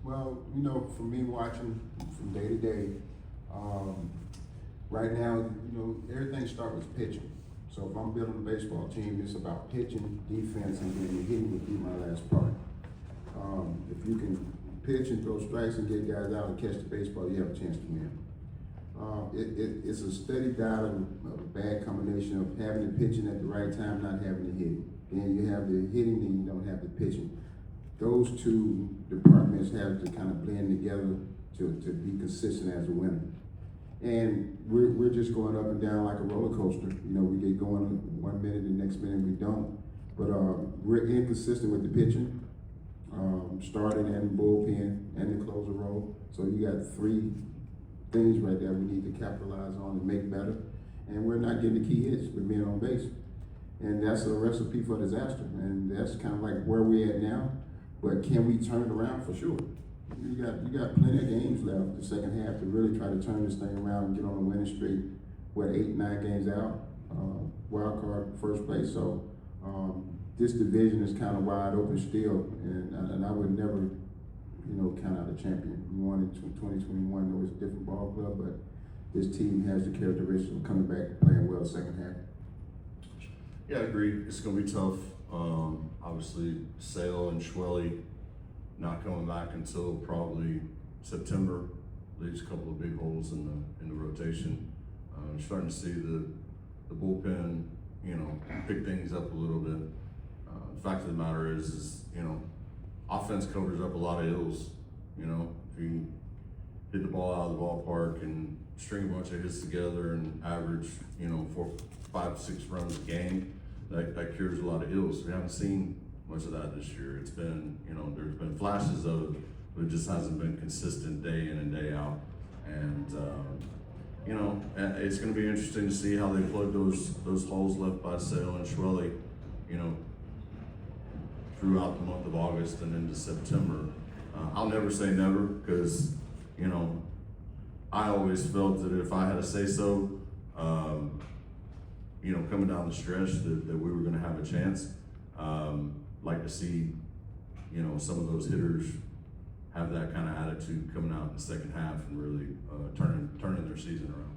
Well, for me watching from day to day, right now, everything starts with pitching. So if I'm building a baseball team, it's about pitching, defense, and then the hitting would be my last part. If you can pitch and throw strikes and get guys out and catch the baseball, you have a chance to win. It's a steady diet of a bad combination of having the pitching at the right time, not having the hitting. Then you have the hitting, then you don't have the pitching. Those two departments have to kind of blend together to be consistent as a winner. And we're just going up and down like a roller coaster. We get going 1 minute, the next minute we don't. But we're inconsistent with the pitching, starting and bullpen and the closer role. So you got three things right there we need to capitalize on and make better. And we're not getting the key hits with being on base. And that's a recipe for disaster. And that's kind of like where we're at now. But can we turn it around? For sure. You got plenty of games left the second half to really try to turn this thing around and get on a winning streak. 8, 9 games out, wild card first place. So this division is kind of wide open still, and I would never, count out a champion. We won in 2021. Though it's a different ball club, but this team has the characteristics of coming back and playing well second half. Yeah, I agree. It's going to be tough. Obviously, Sale and Schwelly not coming back until probably September. Leaves a couple of big holes in the rotation. Starting to see the bullpen, pick things up a little bit. The fact of the matter is offense covers up a lot of ills. If you hit the ball out of the ballpark and string a bunch of hits together and average, 4, 5, 6 runs a game, that cures a lot of ills. We haven't seen much of that this year. It's been, there's been flashes of it, but it just hasn't been consistent day in and day out. And it's going to be interesting to see how they plug those holes left by Sale and Schwelly, throughout the month of August and into September. I'll never say never, because I always felt that if I had to say so, coming down the stretch that we were going to have a chance. Like to see, some of those hitters have that kind of attitude coming out in the second half and really turning their season around.